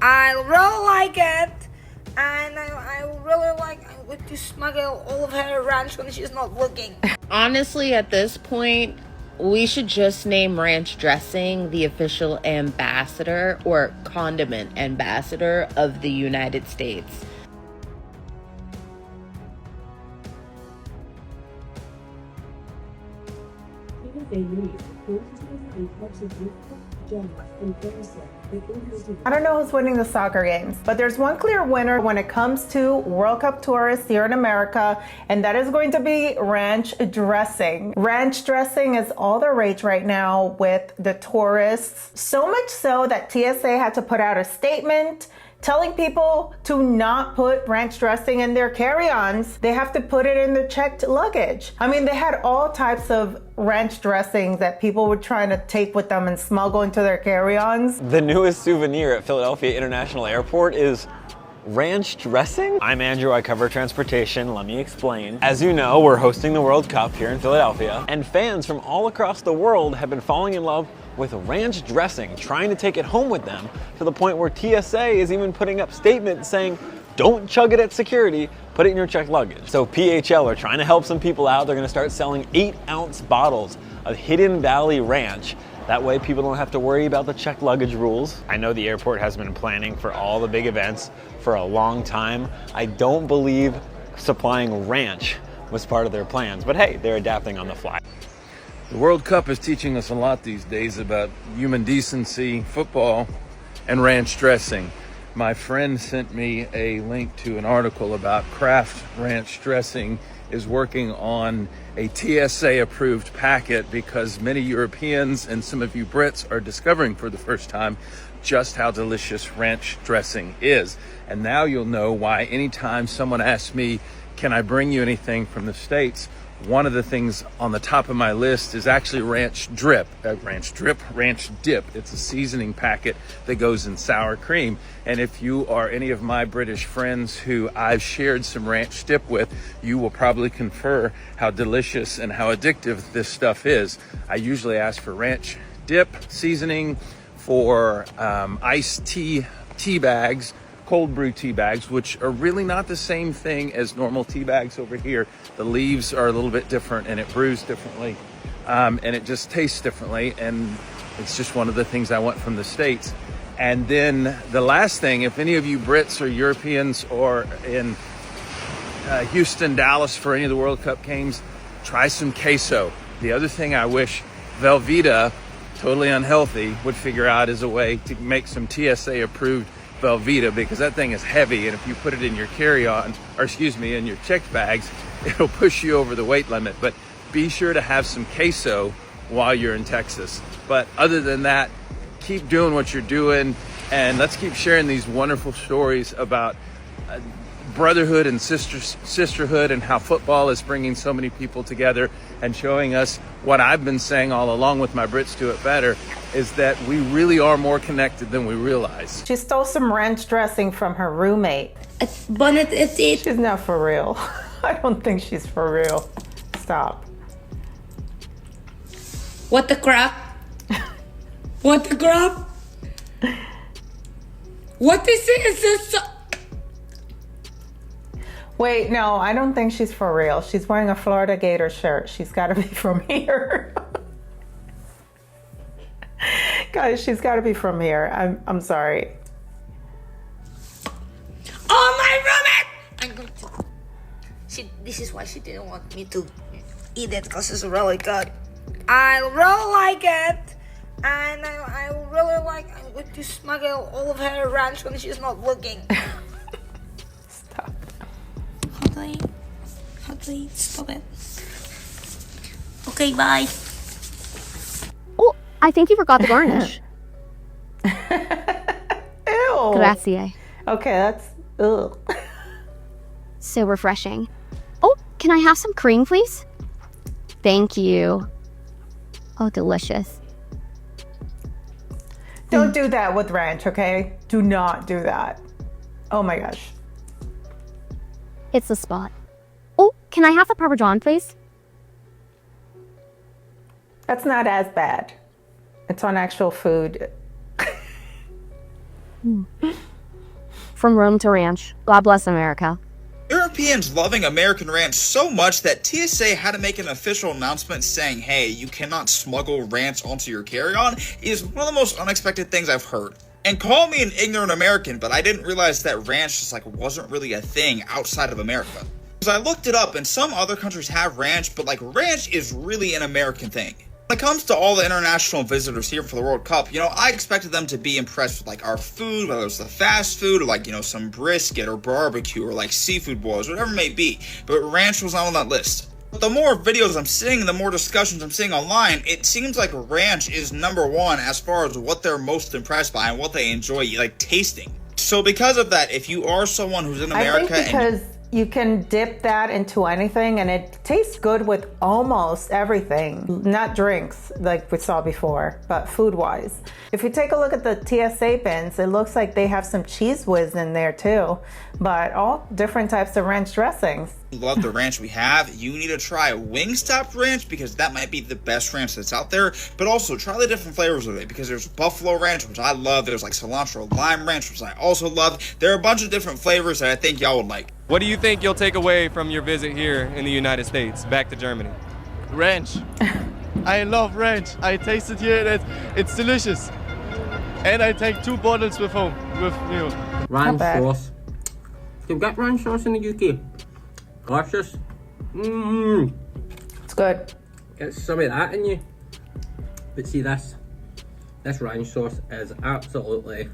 I really like it. And I really like to smuggle all of her ranch when she's not looking. Honestly, at this point, we should just name ranch dressing the official ambassador or condiment ambassador of the United States. I don't know who's winning the soccer games, but there's one clear winner when it comes to World Cup tourists here in America, and that is going to be ranch dressing. Ranch dressing is all the rage right now with the tourists, so much so that TSA had to put out a statement telling people to not put ranch dressing in their carry-ons. They have to put it in their checked luggage. I mean, they had all types of ranch dressings that people were trying to take with them and smuggle into their carry-ons. The newest souvenir at Philadelphia International Airport is ranch dressing? I'm Andrew, I cover transportation. Let me explain. As you know, we're hosting the World Cup here in Philadelphia, and fans from all across the world have been falling in love with ranch dressing, trying to take it home with them, to the point where TSA is even putting up statements saying, don't chug it at security, put it in your checked luggage. So PHL are trying to help some people out. They're gonna start selling 8-ounce bottles of Hidden Valley Ranch. That way people don't have to worry about the checked luggage rules. I know the airport has been planning for all the big events for a long time. I don't believe supplying ranch was part of their plans, but hey, they're adapting on the fly. The World Cup is teaching us a lot these days about human decency, football, and ranch dressing. My friend sent me a link to an article about Kraft Ranch Dressing is working on a TSA approved packet because many Europeans and some of you Brits are discovering for the first time just how delicious ranch dressing is. And now you'll know why anytime someone asks me, can I bring you anything from the States? One of the things on the top of my list is actually ranch dip. It's a seasoning packet that goes in sour cream. And if you are any of my British friends who I've shared some ranch dip with, you will probably confer how delicious and how addictive this stuff is. I usually ask for ranch dip seasoning for iced tea bags, cold brew tea bags, which are really not the same thing as normal tea bags over here. The leaves are a little bit different and it brews differently, and it just tastes differently, and it's just one of the things I want from the States. And then the last thing, if any of you Brits or Europeans or in Houston, Dallas for any of the World Cup games, try some queso. The other thing I wish Velveeta, totally unhealthy, would figure out is a way to make some TSA approved Velveeta, because that thing is heavy, and if you put it in your carry-on, or excuse me, in your checked bags, it'll push you over the weight limit. But be sure to have some queso while you're in Texas. But other than that, keep doing what you're doing, and let's keep sharing these wonderful stories about brotherhood and sisterhood, and how football is bringing so many people together and showing us what I've been saying all along with my Brits Do It Better, is that we really are more connected than we realize. She stole some ranch dressing from her roommate. She's not for real. I don't think she's for real. Stop. What the crap? What the crap? What is it? Is this? Wait, no, I don't think she's for real. She's wearing a Florida Gator shirt. She's got to be from here. Guys, she's got to be from here. I'm sorry. Oh, my roommate! I'm going to. This is why she didn't want me to eat it, because it's really good. I really like it. And I really like. I'm going to smuggle all of her ranch when she's not looking. Stop. How do I stop it? Okay, bye. Oh, I think you forgot the garnish. Ew. Grazie. Okay, that's ugh. So refreshing. Oh, can I have some cream, please? Thank you. Oh, delicious. Don't do that with ranch, okay? Do not do that. Oh my gosh. It's the spot. Oh, can I have the Parmesan, please? That's not as bad. It's on actual food. From Rome to ranch. God bless America. Europeans loving American ranch so much that TSA had to make an official announcement saying, hey, you cannot smuggle ranch onto your carry-on is one of the most unexpected things I've heard. And call me an ignorant American, but I didn't realize that ranch just wasn't really a thing outside of America. Because I looked it up and some other countries have ranch, but ranch is really an American thing. When it comes to all the international visitors here for the World Cup, I expected them to be impressed with our food, whether it's the fast food or some brisket or barbecue or seafood boils, whatever it may be. But ranch was not on that list. But the more videos I'm seeing, the more discussions I'm seeing online, it seems like ranch is number one as far as what they're most impressed by and what they enjoy tasting. So because of that, if you are someone who's in America because you can dip that into anything and it tastes good with almost everything. Not drinks like we saw before, but food-wise. If you take a look at the TSA bins, it looks like they have some Cheese Whiz in there too, but all different types of ranch dressings. Love the ranch we have. You need to try Wingstop ranch because that might be the best ranch that's out there, but also try the different flavors of it because there's buffalo ranch, which I love. There's cilantro lime ranch, which I also love. There are a bunch of different flavors that I think y'all would like. What do you think you'll take away from your visit here in the United States, back to Germany? Ranch. I love ranch. I tasted here and it's delicious. And I take 2 bottles with home with me. Ranch sauce. You've got ranch sauce in the UK. Delicious. It's good. Get some of that in you. But see this ranch sauce is absolutely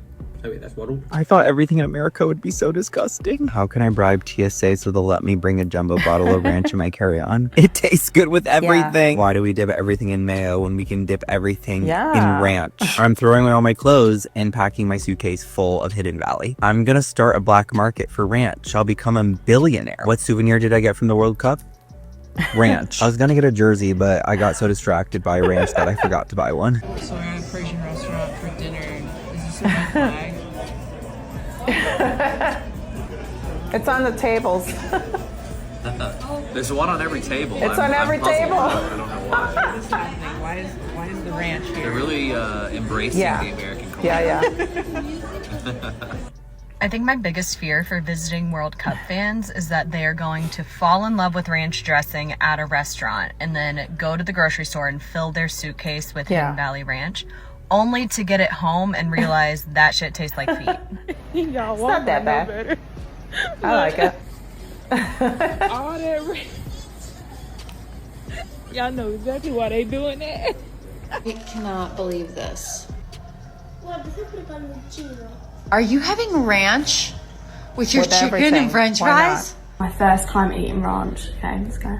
out of this world. I thought everything in America would be so disgusting. How can I bribe TSA so they'll let me bring a jumbo bottle of ranch in my carry-on? It tastes good with everything. Yeah. Why do we dip everything in mayo when we can dip everything in ranch? I'm throwing away all my clothes and packing my suitcase full of Hidden Valley. I'm gonna start a black market for ranch. I'll become a billionaire. What souvenir did I get from the World Cup? Ranch. I was gonna get a jersey, but I got so distracted by ranch that I forgot to buy one. So we're at a Persian restaurant for dinner. Is this a red flag? It's on the tables. There's one on every table. It's on every table. I don't know why. What is happening? Why is the ranch here? They're really embracing the American culture. Yeah. I think my biggest fear for visiting World Cup fans is that they are going to fall in love with ranch dressing at a restaurant and then go to the grocery store and fill their suitcase with Hidden Valley Ranch, only to get it home and realize that shit tastes like feet. It's not that bad. I like it. All that ranch. Y'all know exactly why they doing that. I cannot believe this. Are you having ranch with your chicken and french fries? My first time eating ranch. Okay, let's go.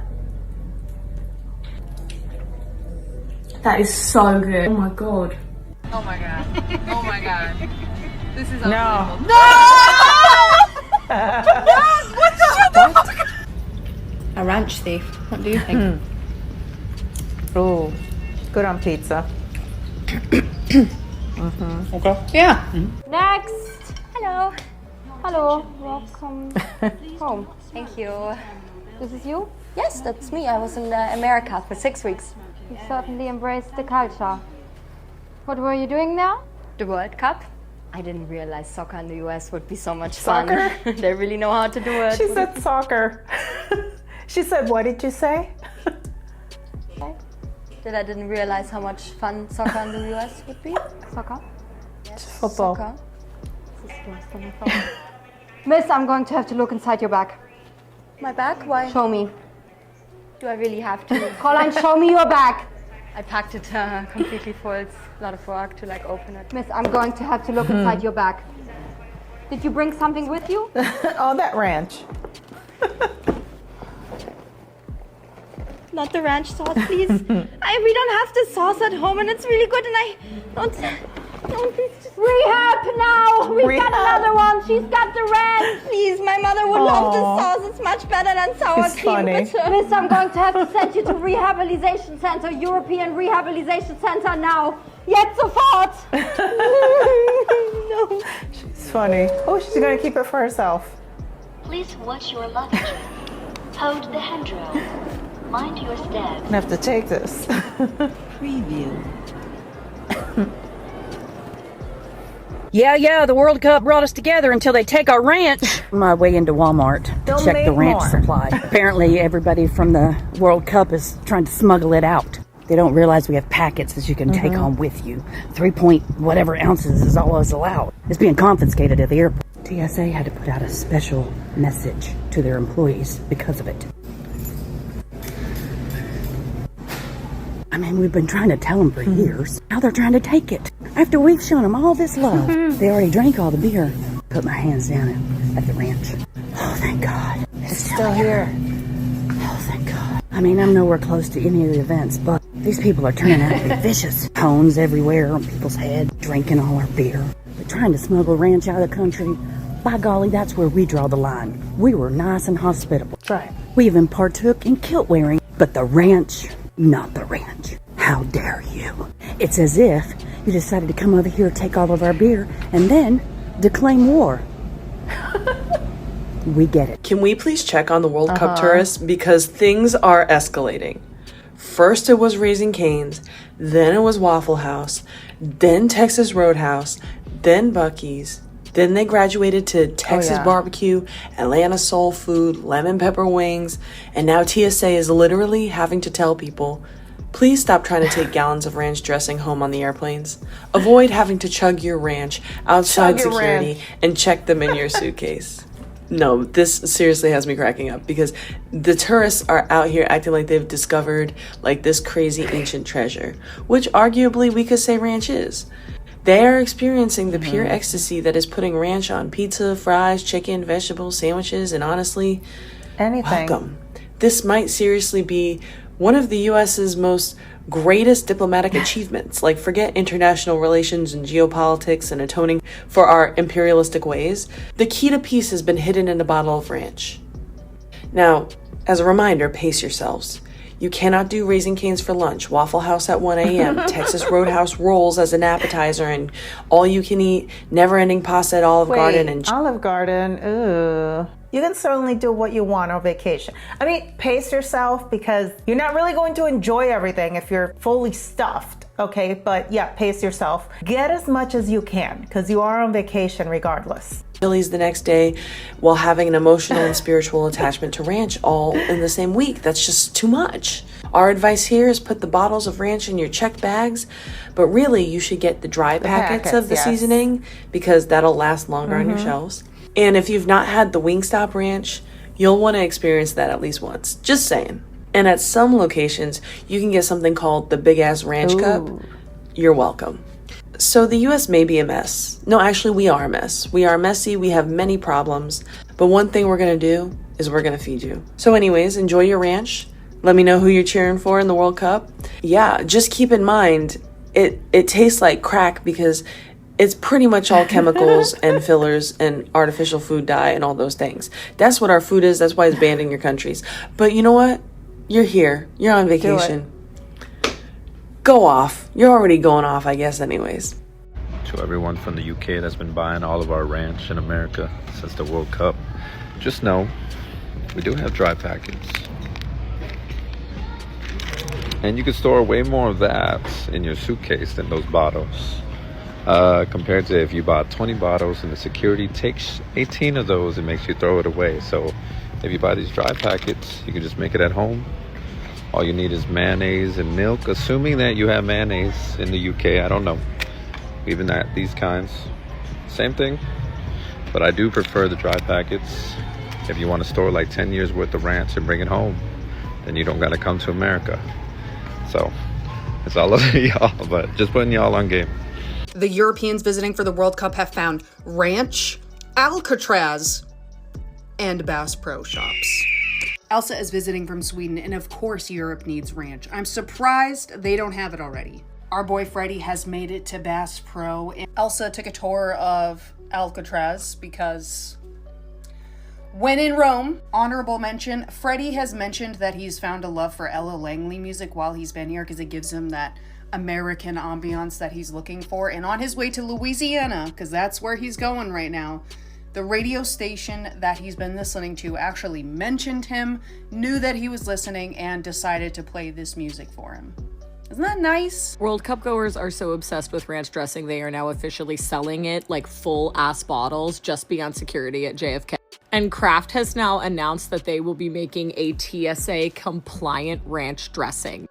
That is so good. Oh my god. Oh my god. Oh my god. This is No. What the? A ranch thief. What do you think? Oh, good on pizza. Okay. Yeah. Next. Hello. Hello. Welcome home. Thank you. This is you? Yes, that's me. I was in America for 6 weeks. You certainly embraced the culture. What were you doing there? The World Cup. I didn't realize soccer in the US would be so much Soccer? fun. They really know how to do it. She said soccer. She said, what did you say? That I didn't realize how much fun soccer in the US would be. Soccer? Yes, football. Soccer. Miss, I'm going to have to look inside your bag. My bag? Why? Show me. Do I really have to? Caroline, show me your bag. I packed it completely full. It's a lot of work to open it. Miss, I'm going to have to look inside your bag. Did you bring something with you? Oh, that ranch. Not the ranch sauce, please. We don't have the sauce at home, and it's really good. And I don't please. Rehab now. We've got another one. She's got the ranch. Please, my mother would love this sauce. It's much better than sour It's cream. funny. Miss, I'm going to have to send you to Rehabilitation Center, European Rehabilitation Center now. Jetzt sofort. No. She's funny. Oh, she's going to keep it for herself. Please watch your luggage. Hold the handrail. Mind your step. I'm going to have to take this. Preview. Yeah, the World Cup brought us together until they take our ranch. My way into Walmart to check the ranch supply. Apparently everybody from the World Cup is trying to smuggle it out. They don't realize we have packets that you can take home with you. 3 point whatever ounces is all is allowed. It's being confiscated at the airport. TSA had to put out a special message to their employees because of it. I mean, we've been trying to tell them for years. Now they're trying to take it. After we've shown them all this love. They already drank all the beer. Put my hands down at the ranch. Oh, thank God. It's still here. Oh, thank God. I mean, I'm nowhere close to any of the events, but these people are turning out to be vicious. Cones everywhere on people's heads, drinking all our beer. They're trying to smuggle ranch out of the country. By golly, that's where we draw the line. We were nice and hospitable. That's right. We even partook in kilt wearing. But the ranch, not the ranch. How dare you? It's as if you decided to come over here, take all of our beer, and then declaim war. We get it. Can we please check on the World Cup tourists? Because things are escalating. First it was Raising Cane's, then it was Waffle House, then Texas Roadhouse, then Buc-ee's. Then they graduated to Texas Barbecue, Atlanta Soul Food, Lemon Pepper Wings, and now TSA is literally having to tell people, please stop trying to take gallons of ranch dressing home on the airplanes. Avoid having to chug your ranch outside security and check them in your suitcase. No, this seriously has me cracking up because the tourists are out here acting like they've discovered like this crazy ancient treasure, which arguably we could say ranch is. They are experiencing the pure ecstasy that is putting ranch on pizza, fries, chicken, vegetables, sandwiches, and honestly, anything. Welcome. This might seriously be one of the U.S.'s most greatest diplomatic achievements. Like, forget international relations and geopolitics and atoning for our imperialistic ways. The key to peace has been hidden in a bottle of ranch. Now, as a reminder, pace yourselves. You cannot do Raising Cane's for lunch, Waffle House at 1 a.m., Texas Roadhouse rolls as an appetizer, and all-you-can-eat, never-ending pasta at Olive Garden. And Olive Garden, ooh. You can certainly do what you want on vacation. I mean, pace yourself because you're not really going to enjoy everything if you're fully stuffed, okay? But yeah, pace yourself. Get as much as you can because you are on vacation regardless. Chili's the next day while having an emotional and spiritual attachment to ranch all in the same week. That's just too much. Our advice here is put the bottles of ranch in your checked bags, but really you should get the dry packets of the seasoning because that'll last longer on your shelves. And if you've not had the Wingstop ranch, you'll want to experience that at least once. Just saying. And at some locations, you can get something called the Big Ass Ranch Cup. You're welcome. So the US may be a mess. No, actually we are a mess. We are messy, we have many problems. But one thing we're gonna do is we're gonna feed you. So anyways, enjoy your ranch. Let me know who you're cheering for in the World Cup. Yeah, just keep in mind, it tastes like crack because it's pretty much all chemicals and fillers and artificial food dye and all those things. That's what our food is. That's why it's banned in your countries. But you know what? You're here. You're on vacation. Go off. You're already going off, I guess, anyways. To everyone from the UK that's been buying all of our ranch in America since the World Cup, just know we do have dry packets. And you can store way more of that in your suitcase than those bottles. Compared to if you bought 20 bottles and the security takes 18 of those and makes you throw it away. So if you buy these dry packets, you can just make it at home. All you need is mayonnaise and milk, assuming that you have mayonnaise in the UK. I don't know. Even that, these kinds, same thing. But I do prefer the dry packets. If you want to store like 10 years worth of ranch and bring it home, then you don't got to come to America. So it's all over y'all, but just putting y'all on game. The Europeans visiting for the World Cup have found ranch, Alcatraz, and Bass Pro shops. Elsa is visiting from Sweden, and of course Europe needs ranch. I'm surprised they don't have it already. Our boy Freddie has made it to Bass Pro, and Elsa took a tour of Alcatraz because when in Rome, honorable mention, Freddie has mentioned that he's found a love for Ella Langley music while he's been here because it gives him that American ambiance that he's looking for. And on his way to Louisiana, because that's where he's going right now, the radio station that he's been listening to actually mentioned him, knew that he was listening, and decided to play this music for him. Isn't that nice? World Cup goers are so obsessed with ranch dressing, they are now officially selling it like full ass bottles just beyond security at JFK. And Kraft has now announced that they will be making a TSA compliant ranch dressing.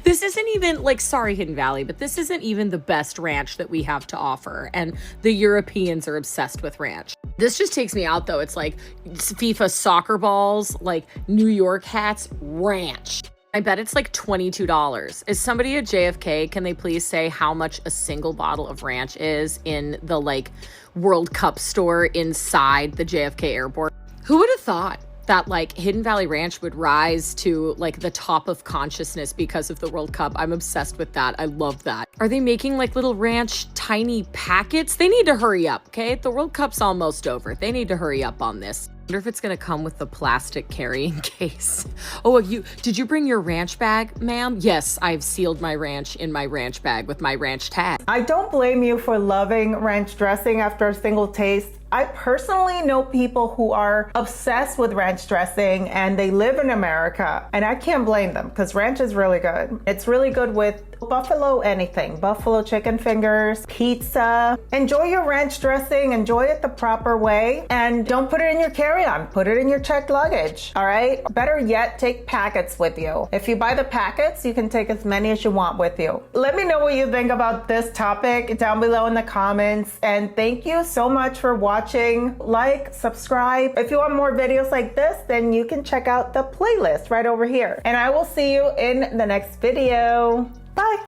This isn't even like, sorry, Hidden Valley, but this isn't even the best ranch that we have to offer. And the Europeans are obsessed with ranch. This just takes me out though. It's like FIFA soccer balls, like New York hats, ranch. I bet it's like $22. Is somebody at JFK, can they please say how much a single bottle of ranch is in the like World Cup store inside the JFK airport? Who would have thought that like Hidden Valley Ranch would rise to like the top of consciousness because of the World Cup? I'm obsessed with that. I love that. Are they making like little ranch tiny packets? They need to hurry up, okay? The World Cup's almost over. They need to hurry up on this. I wonder if it's gonna come with the plastic carrying case. Oh, did you bring your ranch bag, ma'am? Yes, I've sealed my ranch in my ranch bag with my ranch tag. I don't blame you for loving ranch dressing after a single taste. I personally know people who are obsessed with ranch dressing and they live in America, and I can't blame them because ranch is really good. It's really good with buffalo anything, buffalo chicken fingers, pizza. Enjoy your ranch dressing, enjoy it the proper way, and don't put it in your carry-on, put it in your checked luggage, all right? Better yet, take packets with you. If you buy the packets, you can take as many as you want with you. Let me know what you think about this topic down below in the comments, and thank you so much for watching. Like, subscribe. If you want more videos like this, then you can check out the playlist right over here. And I will see you in the next video. Bye.